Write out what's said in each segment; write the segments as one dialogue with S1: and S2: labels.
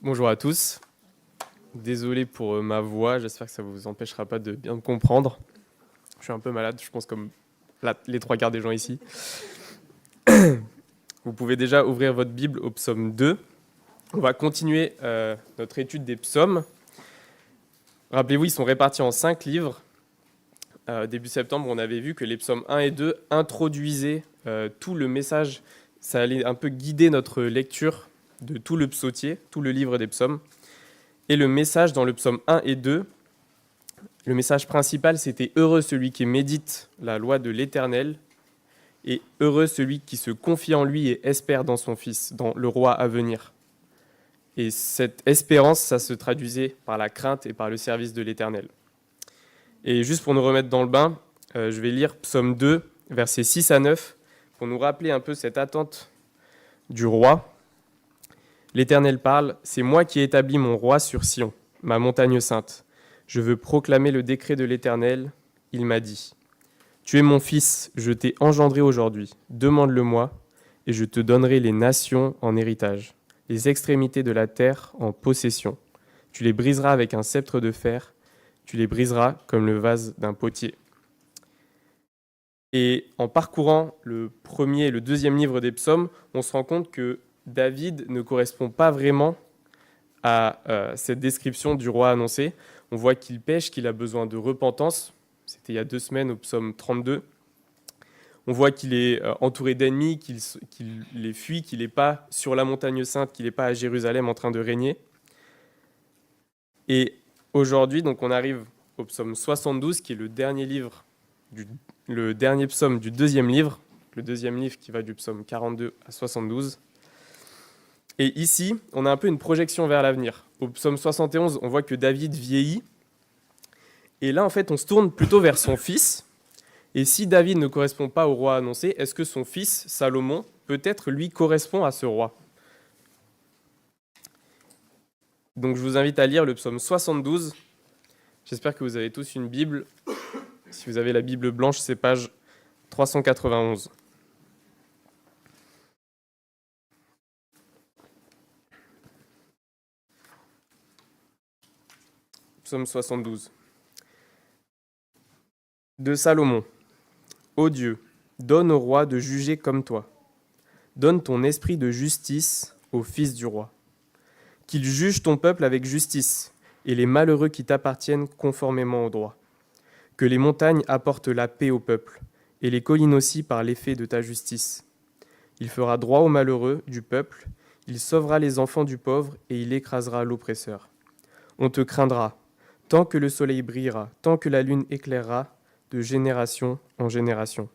S1: Bonjour à tous. Désolé pour ma voix, j'espère que ça ne vous empêchera pas de bien me comprendre. Je suis un peu malade, je pense comme les trois quarts des gens ici. Vous pouvez déjà ouvrir votre Bible au psaume 2. On va continuer notre étude des psaumes. Rappelez-vous, ils sont répartis en 5 livres. Début septembre, on avait vu que les psaumes 1 et 2 introduisaient tout le message. Ça allait un peu guider notre lecture de tout le psautier, tout le livre des psaumes. Et le message dans le psaume 1 et 2, le message principal, c'était « Heureux celui qui médite la loi de l'Éternel et heureux celui qui se confie en lui et espère dans son Fils, dans le roi à venir. » Et cette espérance, ça se traduisait par la crainte et par le service de l'Éternel. Et juste pour nous remettre dans le bain, je vais lire psaume 2, versets 6 à 9, pour nous rappeler un peu cette attente du roi. L'Éternel parle, « C'est moi qui ai établi mon roi sur Sion, ma montagne sainte. Je veux proclamer le décret de l'Éternel. Il m'a dit, « Tu es mon fils, je t'ai engendré aujourd'hui. Demande-le-moi, et je te donnerai les nations en héritage, les extrémités de la terre en possession. Tu les briseras avec un sceptre de fer, tu les briseras comme le vase d'un potier. » Et en parcourant le premier et le deuxième livre des psaumes, on se rend compte que David ne correspond pas vraiment à cette description du roi annoncé. On voit qu'il pêche, qu'il a besoin de repentance. C'était il y a 2 semaines au psaume 32. On voit qu'il est entouré d'ennemis, qu'il les fuit, qu'il n'est pas sur la montagne sainte, qu'il n'est pas à Jérusalem en train de régner. Et aujourd'hui, donc, on arrive au psaume 72, qui est le dernier psaume du deuxième livre, le deuxième livre qui va du psaume 42 à 72. Et ici, on a un peu une projection vers l'avenir. Au psaume 71, on voit que David vieillit. Et là, en fait, on se tourne plutôt vers son fils. Et si David ne correspond pas au roi annoncé, est-ce que son fils, Salomon, peut-être lui correspond à ce roi ? Donc je vous invite à lire le psaume 72. J'espère que vous avez tous une Bible. Si vous avez la Bible blanche, c'est page 391. Psaume 72. De Salomon. Ô Dieu, donne au roi de juger comme toi. Donne ton esprit de justice au fils du roi. Qu'il juge ton peuple avec justice, et les malheureux qui t'appartiennent conformément au droit. Que les montagnes apportent la paix au peuple, et les collines aussi par l'effet de ta justice. Il fera droit aux malheureux du peuple, il sauvera les enfants du pauvre, et il écrasera l'oppresseur. On te craindra, tant que le soleil brillera, tant que la lune éclairera, de génération en génération.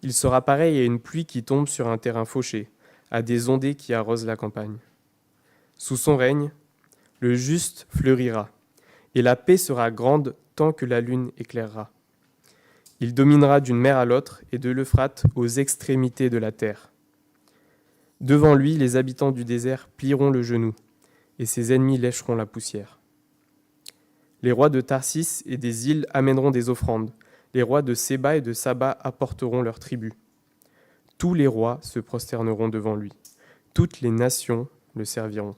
S1: Il sera pareil à une pluie qui tombe sur un terrain fauché, à des ondées qui arrosent la campagne. Sous son règne, le juste fleurira, et la paix sera grande tant que la lune éclairera. Il dominera d'une mer à l'autre et de l'Euphrate aux extrémités de la terre. Devant lui, les habitants du désert plieront le genou, et ses ennemis lécheront la poussière. Les rois de Tarsis et des îles amèneront des offrandes. Les rois de Séba et de Saba apporteront leurs tribus. Tous les rois se prosterneront devant lui. Toutes les nations le serviront.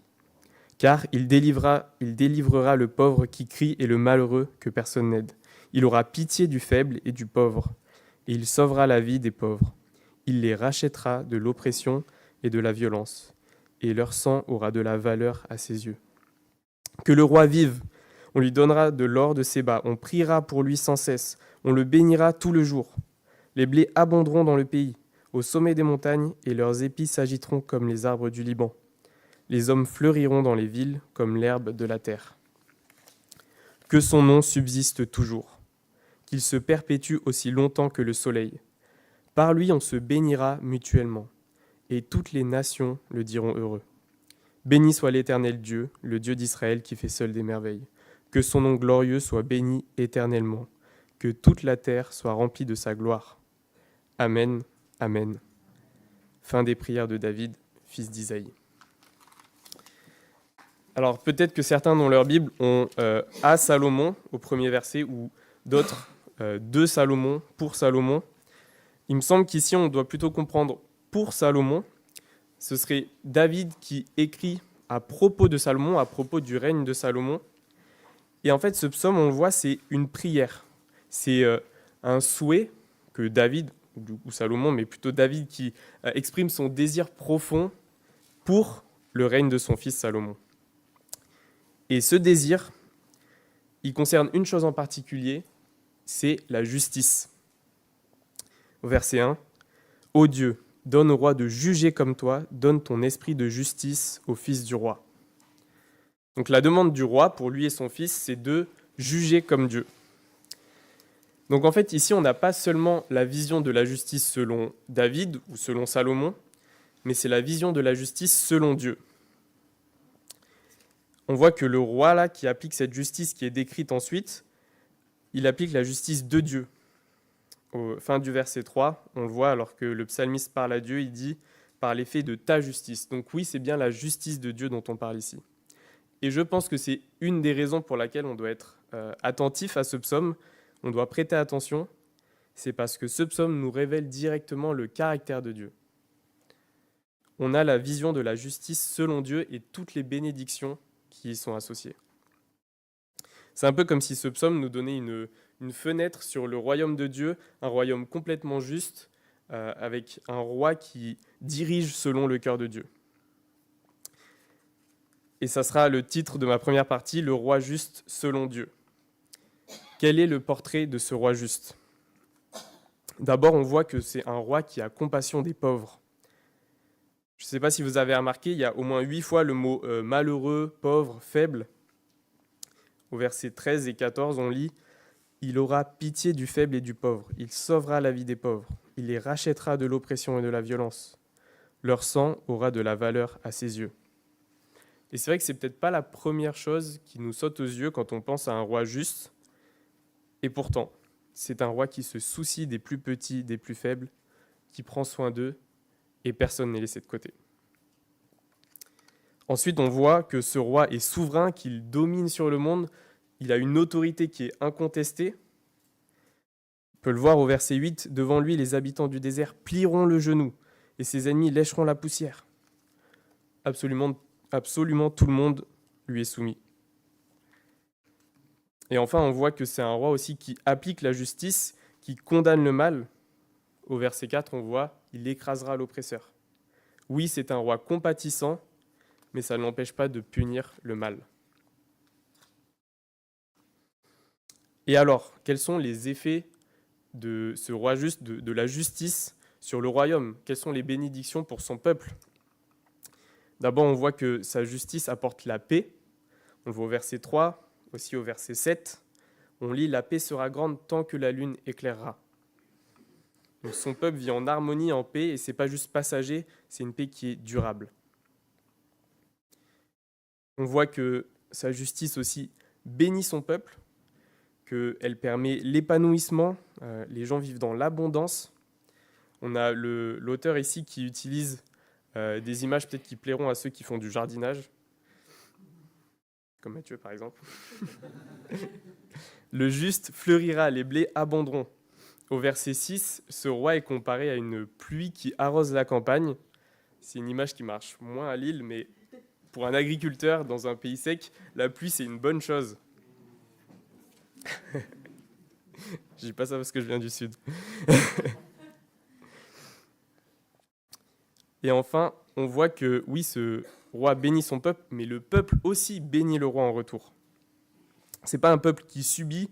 S1: Car il délivrera le pauvre qui crie et le malheureux que personne n'aide. Il aura pitié du faible et du pauvre, et il sauvera la vie des pauvres. Il les rachètera de l'oppression et de la violence, et leur sang aura de la valeur à ses yeux. Que le roi vive, on lui donnera de l'or de Séba, on priera pour lui sans cesse, on le bénira tout le jour. Les blés abonderont dans le pays, au sommet des montagnes, et leurs épis s'agiteront comme les arbres du Liban. Les hommes fleuriront dans les villes comme l'herbe de la terre. Que son nom subsiste toujours, qu'il se perpétue aussi longtemps que le soleil. Par lui on se bénira mutuellement, et toutes les nations le diront heureux. Béni soit l'Éternel Dieu, le Dieu d'Israël qui fait seul des merveilles. Que son nom glorieux soit béni éternellement, que toute la terre soit remplie de sa gloire. Amen, Amen. Fin des prières de David, fils d'Isaïe. Alors peut-être que certains dans leur Bible ont à Salomon au premier verset ou d'autres de Salomon, pour Salomon. Il me semble qu'ici on doit plutôt comprendre pour Salomon. Ce serait David qui écrit à propos de Salomon, à propos du règne de Salomon. Et en fait, ce psaume, on le voit, c'est une prière. C'est un souhait que David, ou Salomon, mais plutôt David, qui exprime son désir profond pour le règne de son fils Salomon. Et ce désir, il concerne une chose en particulier, c'est la justice. Au verset 1, « Ô Dieu, donne au roi de juger comme toi, donne ton esprit de justice au fils du roi. » Donc la demande du roi pour lui et son fils, c'est de juger comme Dieu. Donc en fait, ici, on n'a pas seulement la vision de la justice selon David ou selon Salomon, mais c'est la vision de la justice selon Dieu. On voit que le roi, là, qui applique cette justice qui est décrite ensuite, il applique la justice de Dieu. Au fin du verset 3, on le voit, alors que le psalmiste parle à Dieu, il dit « par l'effet de ta justice ». Donc oui, c'est bien la justice de Dieu dont on parle ici. Et je pense que c'est une des raisons pour laquelle on doit être attentif à ce psaume, on doit prêter attention, c'est parce que ce psaume nous révèle directement le caractère de Dieu. On a la vision de la justice selon Dieu et toutes les bénédictions qui y sont associées. C'est un peu comme si ce psaume nous donnait une fenêtre sur le royaume de Dieu, un royaume complètement juste, avec un roi qui dirige selon le cœur de Dieu. Et ça sera le titre de ma première partie, le roi juste selon Dieu. Quel est le portrait de ce roi juste ? D'abord, on voit que c'est un roi qui a compassion des pauvres. Je ne sais pas si vous avez remarqué, il y a au moins 8 fois le mot malheureux, pauvre, faible. Au verset 13 et 14, on lit « Il aura pitié du faible et du pauvre, il sauvera la vie des pauvres, il les rachètera de l'oppression et de la violence. Leur sang aura de la valeur à ses yeux. » Et c'est vrai que c'est peut-être pas la première chose qui nous saute aux yeux quand on pense à un roi juste. Et pourtant, c'est un roi qui se soucie des plus petits, des plus faibles, qui prend soin d'eux, et personne n'est laissé de côté. Ensuite, on voit que ce roi est souverain, qu'il domine sur le monde, il a une autorité qui est incontestée. On peut le voir au verset 8, « Devant lui, les habitants du désert plieront le genou, et ses ennemis lécheront la poussière. » Absolument tout le monde lui est soumis. Et enfin, on voit que c'est un roi aussi qui applique la justice, qui condamne le mal. Au verset 4, on voit « Il écrasera l'oppresseur ». Oui, c'est un roi compatissant, mais ça ne l'empêche pas de punir le mal. Et alors, quels sont les effets de ce roi juste, de la justice sur le royaume ? Quelles sont les bénédictions pour son peuple ? D'abord, on voit que sa justice apporte la paix. On le voit au verset 3, aussi au verset 7. On lit « La paix sera grande tant que la lune éclairera ». Donc, son peuple vit en harmonie, en paix, et ce n'est pas juste passager, c'est une paix qui est durable. On voit que sa justice aussi bénit son peuple, qu'elle permet l'épanouissement, les gens vivent dans l'abondance. On a l'auteur ici qui utilise des images peut-être qui plairont à ceux qui font du jardinage, comme Mathieu par exemple. Le juste fleurira, les blés abonderont. Au verset 6, ce roi est comparé à une pluie qui arrose la campagne. C'est une image qui marche moins à Lille, mais pour un agriculteur dans un pays sec, la pluie c'est une bonne chose. Je dis pas ça parce que je viens du sud. Et enfin, on voit que oui, ce roi bénit son peuple, mais le peuple aussi bénit le roi en retour. C'est pas un peuple qui subit,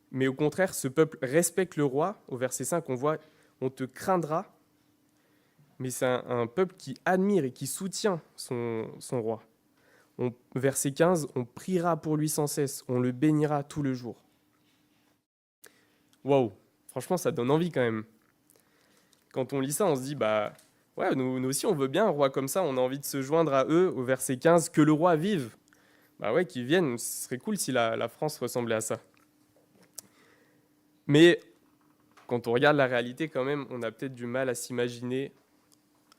S1: mais au contraire, ce peuple respecte le roi. Au verset 5, on voit « On te craindra », mais c'est un peuple qui admire et qui soutient son roi. Verset 15, « On priera pour lui sans cesse, on le bénira tout le jour ». Waouh, franchement, ça donne envie quand même. Quand on lit ça, on se dit, bah, ouais, nous aussi, on veut bien un roi comme ça, on a envie de se joindre à eux. Au verset 15, « Que le roi vive ». Bah ouais, qu'il vienne, ce serait cool si la France ressemblait à ça. Mais quand on regarde la réalité, quand même, on a peut-être du mal à s'imaginer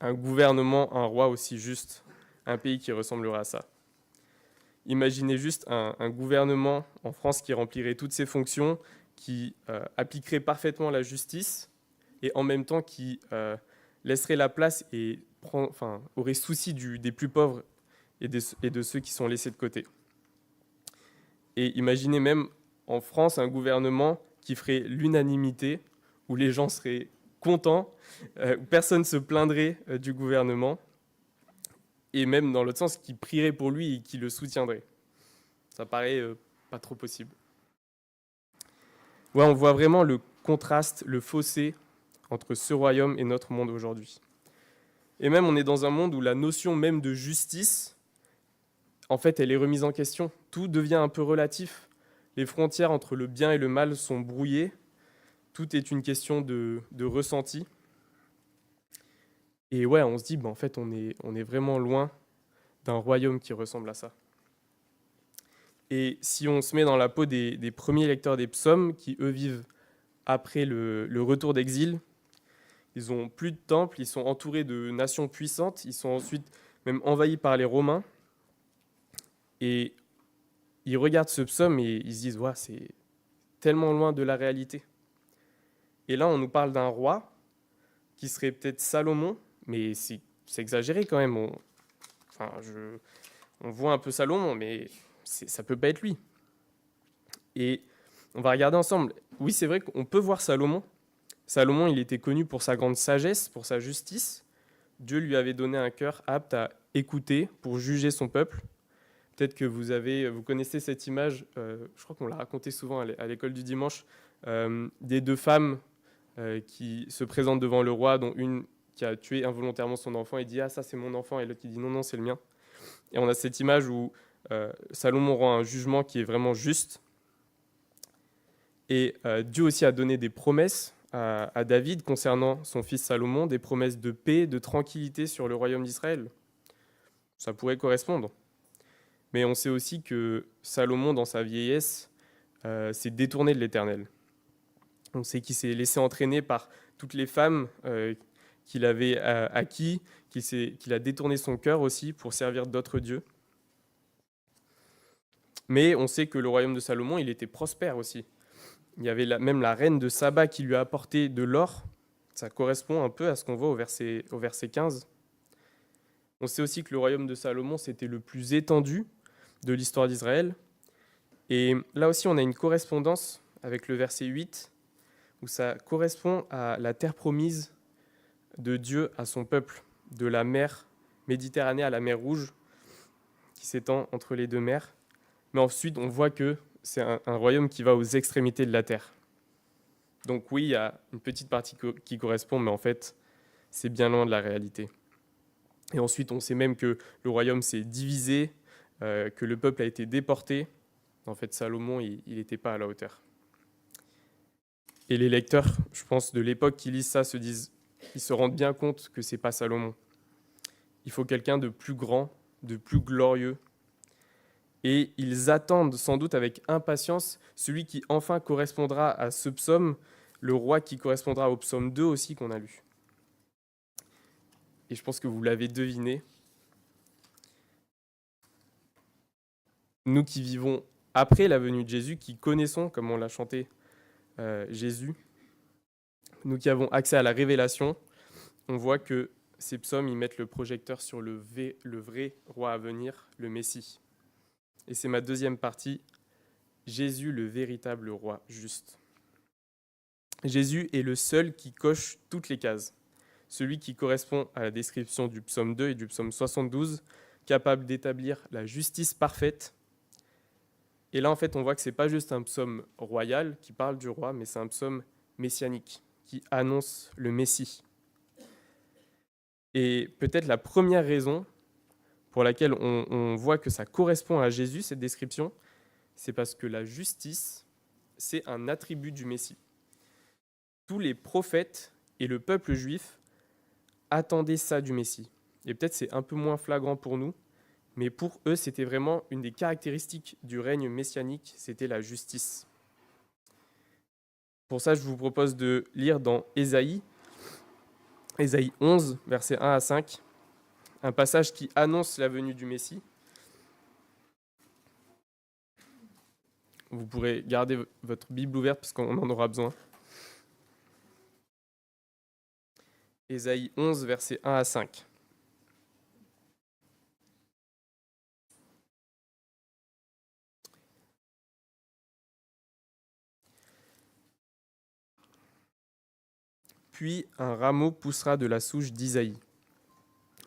S1: un gouvernement, un roi aussi juste, un pays qui ressemblerait à ça. Imaginez juste un gouvernement en France qui remplirait toutes ses fonctions, qui appliquerait parfaitement la justice et en même temps qui laisserait la place et aurait souci des plus pauvres et de ceux qui sont laissés de côté. Et imaginez même en France un gouvernement qui ferait l'unanimité, où les gens seraient contents, où personne ne se plaindrait du gouvernement, et même dans l'autre sens, qui prierait pour lui et qui le soutiendrait. Ça paraît pas trop possible. Ouais, on voit vraiment le contraste, le fossé entre ce royaume et notre monde aujourd'hui. Et même, on est dans un monde où la notion même de justice, en fait, elle est remise en question. Tout devient un peu relatif. Les frontières entre le bien et le mal sont brouillées. Tout est une question de ressenti. Et ouais, on se dit, en fait, on est vraiment loin d'un royaume qui ressemble à ça. Et si on se met dans la peau des premiers lecteurs des psaumes, qui eux vivent après le retour d'exil, ils n'ont plus de temple, ils sont entourés de nations puissantes, ils sont ensuite même envahis par les Romains, et ils regardent ce psaume et ils se disent, ouais, c'est tellement loin de la réalité. Et là, on nous parle d'un roi qui serait peut-être Salomon, mais c'est exagéré quand même. On voit un peu Salomon, mais ça peut pas être lui. Et on va regarder ensemble. Oui, c'est vrai qu'on peut voir Salomon. Salomon, il était connu pour sa grande sagesse, pour sa justice. Dieu lui avait donné un cœur apte à écouter pour juger son peuple. Peut-être que vous connaissez cette image, je crois qu'on l'a raconté souvent à l'école du dimanche, des deux femmes qui se présentent devant le roi, dont une qui a tué involontairement son enfant et dit « Ah, ça c'est mon enfant », et l'autre qui dit « Non, non, c'est le mien ». Et on a cette image où Salomon rend un jugement qui est vraiment juste. Et Dieu aussi a donné des promesses à David concernant son fils Salomon, des promesses de paix, de tranquillité sur le royaume d'Israël. Ça pourrait correspondre. Mais on sait aussi que Salomon, dans sa vieillesse, s'est détourné de l'Éternel. On sait qu'il s'est laissé entraîner par toutes les femmes qu'il avait acquis, qu'il a détourné son cœur aussi pour servir d'autres dieux. Mais on sait que le royaume de Salomon, il était prospère aussi. Il y avait même la reine de Saba qui lui a apporté de l'or. Ça correspond un peu à ce qu'on voit au verset 15. On sait aussi que le royaume de Salomon, c'était le plus étendu de l'histoire d'Israël. Et là aussi, on a une correspondance avec le verset 8, où ça correspond à la terre promise de Dieu à son peuple, de la mer Méditerranée à la mer Rouge, qui s'étend entre les deux mers. Mais ensuite, on voit que c'est un royaume qui va aux extrémités de la terre. Donc oui, il y a une petite partie qui correspond, mais en fait, c'est bien loin de la réalité. Et ensuite, on sait même que le royaume s'est divisé, que le peuple a été déporté. En fait, Salomon, il n'était pas à la hauteur. Et les lecteurs, je pense, de l'époque qui lisent ça, ils se rendent bien compte que ce n'est pas Salomon. Il faut quelqu'un de plus grand, de plus glorieux. Et ils attendent sans doute avec impatience celui qui enfin correspondra à ce psaume, le roi qui correspondra au psaume 2 aussi qu'on a lu. Et je pense que vous l'avez deviné. Nous qui vivons après la venue de Jésus, qui connaissons, comme on l'a chanté, Jésus, nous qui avons accès à la révélation, on voit que ces psaumes, ils mettent le projecteur sur le vrai roi à venir, le Messie. Et c'est ma deuxième partie, Jésus, le véritable roi juste. Jésus est le seul qui coche toutes les cases, celui qui correspond à la description du psaume 2 et du psaume 72, capable d'établir la justice parfaite. Et là, en fait, on voit que ce n'est pas juste un psaume royal qui parle du roi, mais c'est un psaume messianique qui annonce le Messie. Et peut-être la première raison pour laquelle on voit que ça correspond à Jésus, cette description, c'est parce que la justice, c'est un attribut du Messie. Tous les prophètes et le peuple juif attendaient ça du Messie. Et peut-être c'est un peu moins flagrant pour nous, mais pour eux, c'était vraiment une des caractéristiques du règne messianique, c'était la justice. Pour ça, je vous propose de lire dans Ésaïe 11, versets 1 à 5, un passage qui annonce la venue du Messie. Vous pourrez garder votre Bible ouverte parce qu'on en aura besoin. Ésaïe 11, versets 1 à 5. Puis un rameau poussera de la souche d'Isaïe,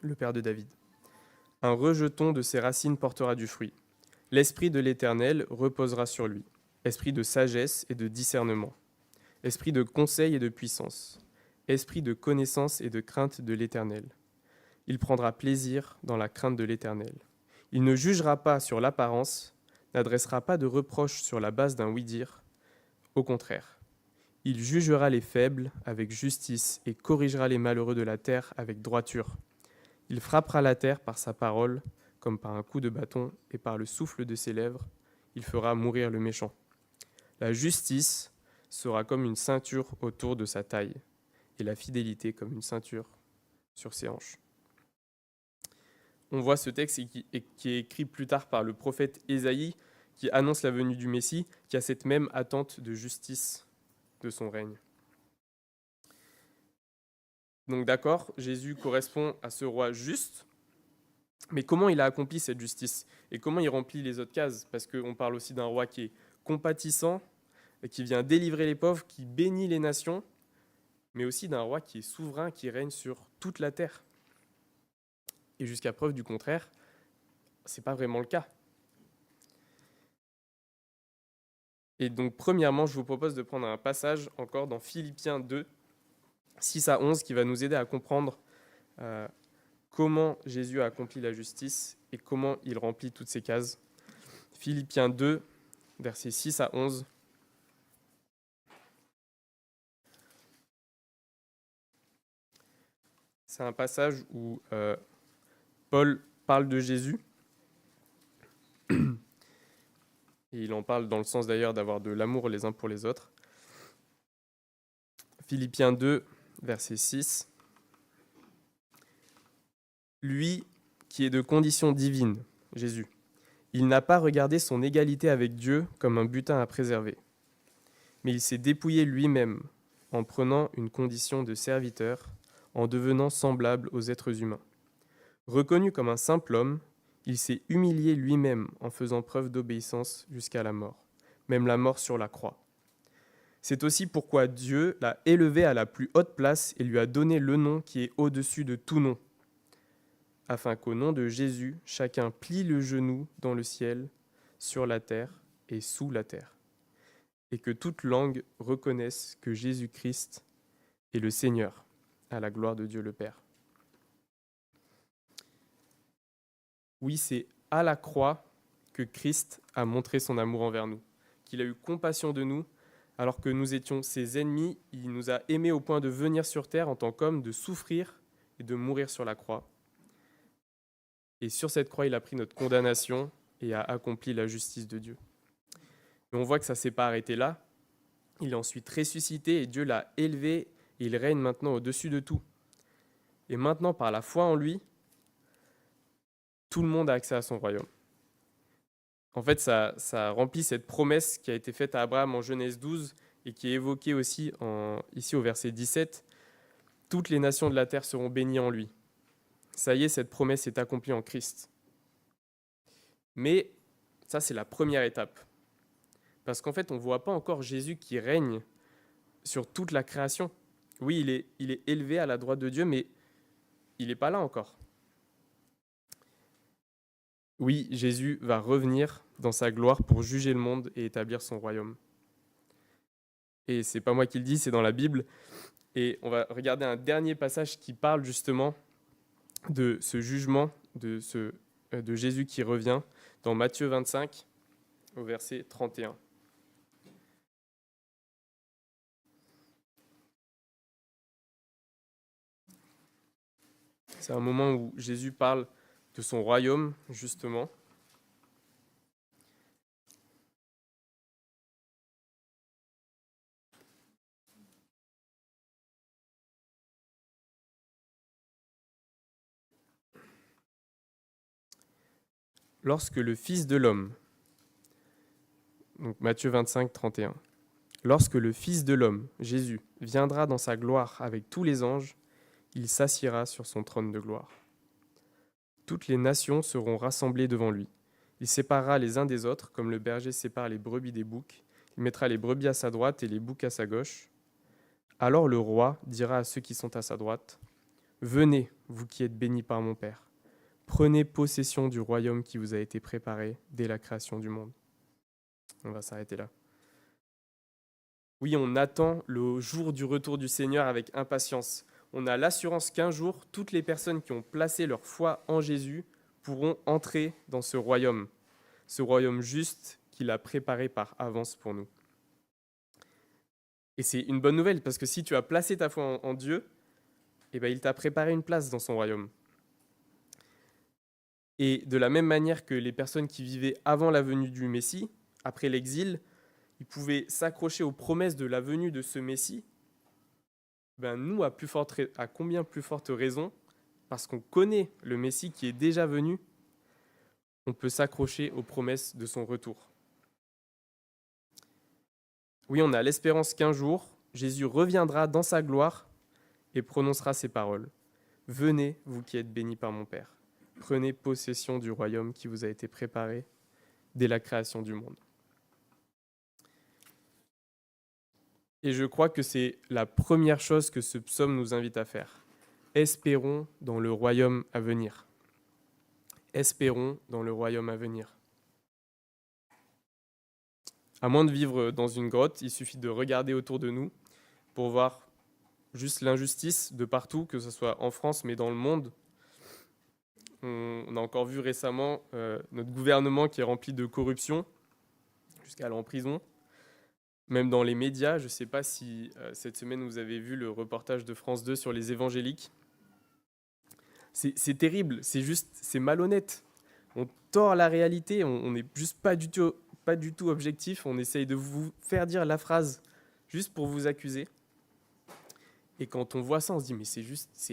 S1: le père de David. Un rejeton de ses racines portera du fruit. L'esprit de l'Éternel reposera sur lui, esprit de sagesse et de discernement, esprit de conseil et de puissance, esprit de connaissance et de crainte de l'Éternel. Il prendra plaisir dans la crainte de l'Éternel. Il ne jugera pas sur l'apparence, n'adressera pas de reproches sur la base d'un oui-dire. Au contraire, il jugera les faibles avec justice et corrigera les malheureux de la terre avec droiture. Il frappera la terre par sa parole, comme par un coup de bâton, et par le souffle de ses lèvres, il fera mourir le méchant. La justice sera comme une ceinture autour de sa taille, et la fidélité comme une ceinture sur ses hanches. On voit ce texte qui est écrit plus tard par le prophète Ésaïe, qui annonce la venue du Messie, qui a cette même attente de justice de son règne. Donc d'accord, Jésus correspond à ce roi juste, mais comment il a accompli cette justice? Et comment il remplit les autres cases? Parce qu'on parle aussi d'un roi qui est compatissant, qui vient délivrer les pauvres, qui bénit les nations, mais aussi d'un roi qui est souverain, qui règne sur toute la terre. Et jusqu'à preuve du contraire, ce n'est pas vraiment le cas. Et donc, premièrement, je vous propose de prendre un passage encore dans Philippiens 2, 6 à 11, qui va nous aider à comprendre comment Jésus a accompli la justice et comment il remplit toutes ces cases. Philippiens 2, versets 6 à 11. C'est un passage où Paul parle de Jésus. Et il en parle dans le sens d'ailleurs d'avoir de l'amour les uns pour les autres. Philippiens 2, verset 6. Lui qui est de condition divine, Jésus, il n'a pas regardé son égalité avec Dieu comme un butin à préserver, mais il s'est dépouillé lui-même en prenant une condition de serviteur, en devenant semblable aux êtres humains. Reconnu comme un simple homme, il s'est humilié lui-même en faisant preuve d'obéissance jusqu'à la mort, même la mort sur la croix. C'est aussi pourquoi Dieu l'a élevé à la plus haute place et lui a donné le nom qui est au-dessus de tout nom, afin qu'au nom de Jésus, chacun plie le genou dans le ciel, sur la terre et sous la terre, et que toute langue reconnaisse que Jésus-Christ est le Seigneur, à la gloire de Dieu le Père. Oui, c'est à la croix que Christ a montré son amour envers nous, qu'il a eu compassion de nous, alors que nous étions ses ennemis. Il nous a aimés au point de venir sur terre en tant qu'homme, de souffrir et de mourir sur la croix. Et sur cette croix, il a pris notre condamnation et a accompli la justice de Dieu. Mais on voit que ça ne s'est pas arrêté là. Il est ensuite ressuscité et Dieu l'a élevé et il règne maintenant au-dessus de tout. Et maintenant, par la foi en lui, tout le monde a accès à son royaume. En fait, ça remplit cette promesse qui a été faite à Abraham en Genèse 12 et qui est évoquée aussi ici au verset 17. Toutes les nations de la terre seront bénies en lui. Ça y est, cette promesse est accomplie en Christ. Mais ça, c'est la première étape. Parce qu'en fait, on ne voit pas encore Jésus qui règne sur toute la création. Oui, il est élevé à la droite de Dieu, mais il n'est pas là encore. Oui, Jésus va revenir dans sa gloire pour juger le monde et établir son royaume. Et c'est pas moi qui le dis, c'est dans la Bible. Et on va regarder un dernier passage qui parle justement de ce jugement, de Jésus qui revient, dans Matthieu 25, au verset 31. C'est un moment où Jésus parle de son royaume, justement. Lorsque le Fils de l'homme, donc Matthieu 25, 31, lorsque le Fils de l'homme, Jésus, viendra dans sa gloire avec tous les anges, il s'assiera sur son trône de gloire. Toutes les nations seront rassemblées devant lui. Il séparera les uns des autres, comme le berger sépare les brebis des boucs. Il mettra les brebis à sa droite et les boucs à sa gauche. Alors le roi dira à ceux qui sont à sa droite, « Venez, vous qui êtes bénis par mon Père, prenez possession du royaume qui vous a été préparé dès la création du monde. » On va s'arrêter là. Oui, on attend le jour du retour du Seigneur avec impatience. On a l'assurance qu'un jour, toutes les personnes qui ont placé leur foi en Jésus pourront entrer dans ce royaume juste qu'il a préparé par avance pour nous. Et c'est une bonne nouvelle, parce que si tu as placé ta foi en Dieu, eh ben, il t'a préparé une place dans son royaume. Et de la même manière que les personnes qui vivaient avant la venue du Messie, après l'exil, ils pouvaient s'accrocher aux promesses de la venue de ce Messie, ben nous, à combien plus forte raison, parce qu'on connaît le Messie qui est déjà venu, on peut s'accrocher aux promesses de son retour. Oui, on a l'espérance qu'un jour, Jésus reviendra dans sa gloire et prononcera ces paroles. « Venez, vous qui êtes bénis par mon Père, prenez possession du royaume qui vous a été préparé dès la création du monde. » Et je crois que c'est la première chose que ce psaume nous invite à faire. Espérons dans le royaume à venir. Espérons dans le royaume à venir. À moins de vivre dans une grotte, il suffit de regarder autour de nous pour voir juste l'injustice de partout, que ce soit en France, mais dans le monde. On a encore vu récemment notre gouvernement qui est rempli de corruption, jusqu'à aller en prison. Même dans les médias, je ne sais pas si cette semaine vous avez vu le reportage de France 2 sur les évangéliques. C'est terrible, c'est malhonnête. On tord la réalité, on n'est juste pas du tout objectif, on essaye de vous faire dire la phrase juste pour vous accuser. Et quand on voit ça, on se dit mais c'est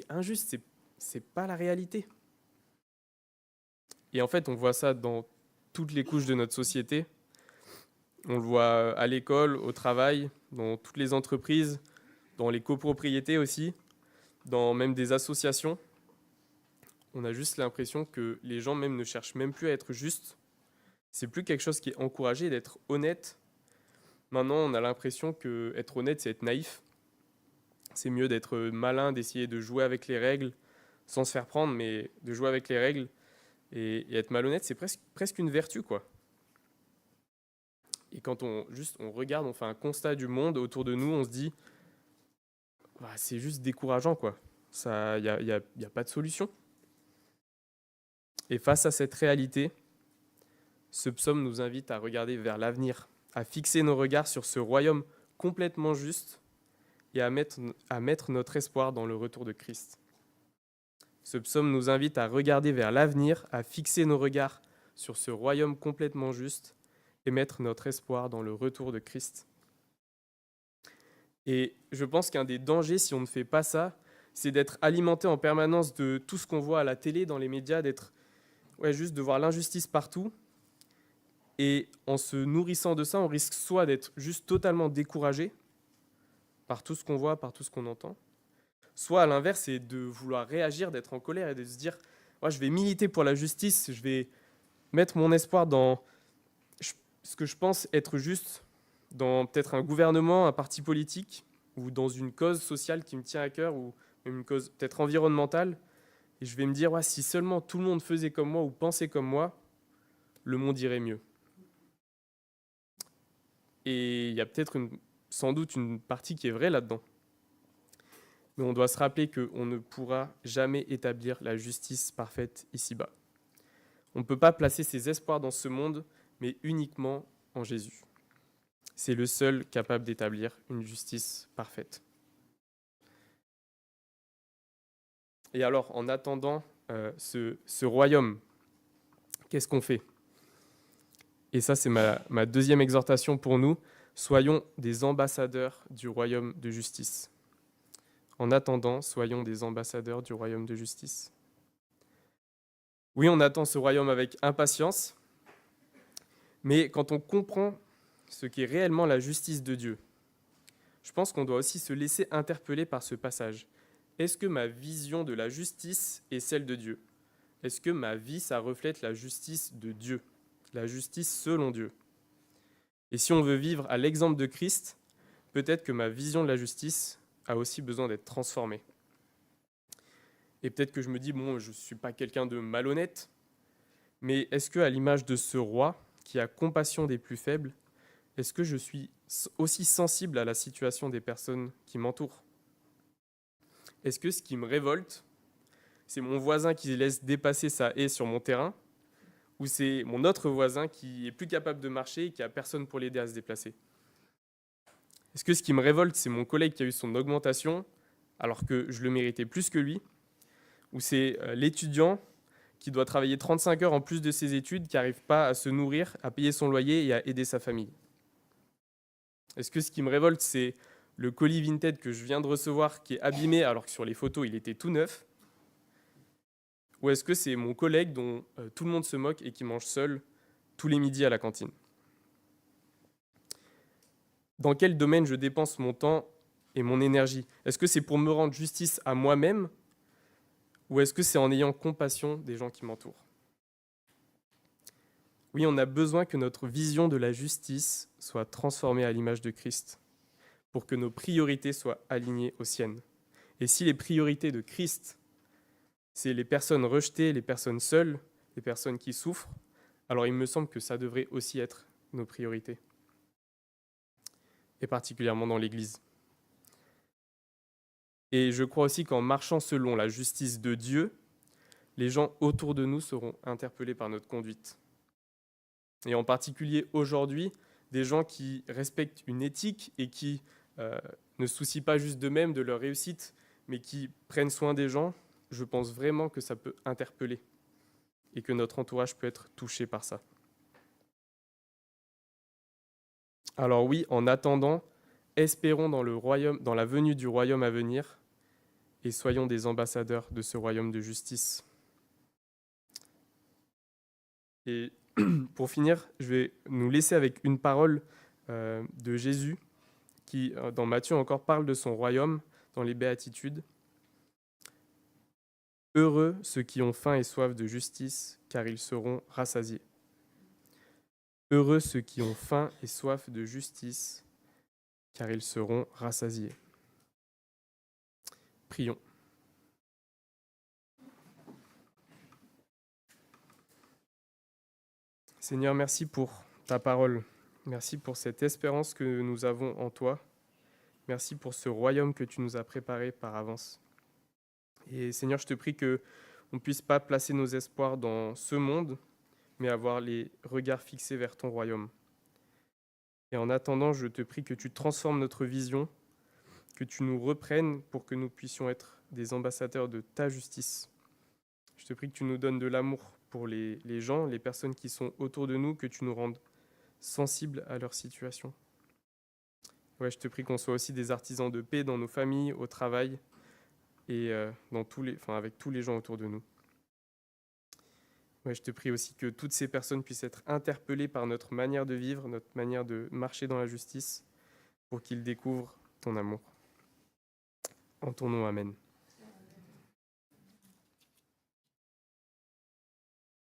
S1: injuste, c'est pas la réalité. Et en fait, on voit ça dans toutes les couches de notre société. On le voit à l'école, au travail, dans toutes les entreprises, dans les copropriétés aussi, dans même des associations. On a juste l'impression que les gens même ne cherchent même plus à être justes. C'est plus quelque chose qui est encouragé d'être honnête. Maintenant, on a l'impression qu'être honnête, c'est être naïf. C'est mieux d'être malin, d'essayer de jouer avec les règles, sans se faire prendre, mais de jouer avec les règles. Et être malhonnête, c'est presque une vertu, quoi. Et quand on regarde, on fait un constat du monde autour de nous, on se dit c'est juste décourageant, quoi. Il n'y a pas de solution. Et face à cette réalité, ce psaume nous invite à regarder vers l'avenir, à fixer nos regards sur ce royaume complètement juste et à mettre notre espoir dans le retour de Christ. Ce psaume nous invite à regarder vers l'avenir, à fixer nos regards sur ce royaume complètement juste et mettre notre espoir dans le retour de Christ. Et je pense qu'un des dangers, si on ne fait pas ça, c'est d'être alimenté en permanence de tout ce qu'on voit à la télé, dans les médias, juste de voir l'injustice partout. Et en se nourrissant de ça, on risque soit d'être juste totalement découragé par tout ce qu'on voit, par tout ce qu'on entend, soit à l'inverse, c'est de vouloir réagir, d'être en colère et de se dire je vais militer pour la justice, je vais mettre mon espoir dans ce que je pense être juste, dans peut-être un gouvernement, un parti politique, ou dans une cause sociale qui me tient à cœur, ou une cause peut-être environnementale, et je vais me dire si seulement tout le monde faisait comme moi ou pensait comme moi, le monde irait mieux. Et il y a peut-être sans doute une partie qui est vraie là-dedans. Mais on doit se rappeler qu'on ne pourra jamais établir la justice parfaite ici-bas. On ne peut pas placer ses espoirs dans ce monde, mais uniquement en Jésus. C'est le seul capable d'établir une justice parfaite. Et alors, en attendant ce royaume, qu'est-ce qu'on fait ? Et ça, c'est ma deuxième exhortation pour nous. Soyons des ambassadeurs du royaume de justice. En attendant, soyons des ambassadeurs du royaume de justice. Oui, on attend ce royaume avec impatience, mais quand on comprend ce qu'est réellement la justice de Dieu, je pense qu'on doit aussi se laisser interpeller par ce passage. Est-ce que ma vision de la justice est celle de Dieu ? Est-ce que ma vie, ça reflète la justice de Dieu, la justice selon Dieu ? Et si on veut vivre à l'exemple de Christ, peut-être que ma vision de la justice a aussi besoin d'être transformé. Et peut-être que je me dis, bon, je ne suis pas quelqu'un de malhonnête, mais est-ce que, à l'image de ce roi qui a compassion des plus faibles, est-ce que je suis aussi sensible à la situation des personnes qui m'entourent? Est-ce que ce qui me révolte, c'est mon voisin qui laisse dépasser sa haie sur mon terrain, ou c'est mon autre voisin qui est plus capable de marcher et qui n'a personne pour l'aider à se déplacer? Est-ce que ce qui me révolte, c'est mon collègue qui a eu son augmentation alors que je le méritais plus que lui, ou c'est l'étudiant qui doit travailler 35 heures en plus de ses études, qui n'arrive pas à se nourrir, à payer son loyer et à aider sa famille? Est-ce que ce qui me révolte, c'est le colis Vinted que je viens de recevoir qui est abîmé alors que sur les photos, il était tout neuf? Ou est-ce que c'est mon collègue dont tout le monde se moque et qui mange seul tous les midis à la cantine? Dans quel domaine je dépense mon temps et mon énergie? Est-ce que c'est pour me rendre justice à moi-même ou est-ce que c'est en ayant compassion des gens qui m'entourent? Oui, on a besoin que notre vision de la justice soit transformée à l'image de Christ pour que nos priorités soient alignées aux siennes. Et si les priorités de Christ, c'est les personnes rejetées, les personnes seules, les personnes qui souffrent, alors il me semble que ça devrait aussi être nos priorités, et particulièrement dans l'Église. Et je crois aussi qu'en marchant selon la justice de Dieu, les gens autour de nous seront interpellés par notre conduite. Et en particulier aujourd'hui, des gens qui respectent une éthique et qui ne se soucient pas juste d'eux-mêmes, de leur réussite, mais qui prennent soin des gens, je pense vraiment que ça peut interpeller et que notre entourage peut être touché par ça. Alors oui, en attendant, espérons dans le royaume, dans la venue du royaume à venir, et soyons des ambassadeurs de ce royaume de justice. Et pour finir, je vais nous laisser avec une parole de Jésus qui, dans Matthieu encore, parle de son royaume dans les béatitudes. Heureux ceux qui ont faim et soif de justice, car ils seront rassasiés. Heureux ceux qui ont faim et soif de justice, car ils seront rassasiés. Prions. Seigneur, merci pour ta parole. Merci pour cette espérance que nous avons en toi. Merci pour ce royaume que tu nous as préparé par avance. Et Seigneur, je te prie qu'on ne puisse pas placer nos espoirs dans ce monde, mais avoir les regards fixés vers ton royaume. Et en attendant, je te prie que tu transformes notre vision, que tu nous reprennes pour que nous puissions être des ambassadeurs de ta justice. Je te prie que tu nous donnes de l'amour pour les gens, les personnes qui sont autour de nous, que tu nous rendes sensibles à leur situation. Ouais, je te prie qu'on soit aussi des artisans de paix dans nos familles, au travail et avec tous les gens autour de nous. Ouais, je te prie aussi que toutes ces personnes puissent être interpellées par notre manière de vivre, notre manière de marcher dans la justice, pour qu'ils découvrent ton amour. En ton nom, amen.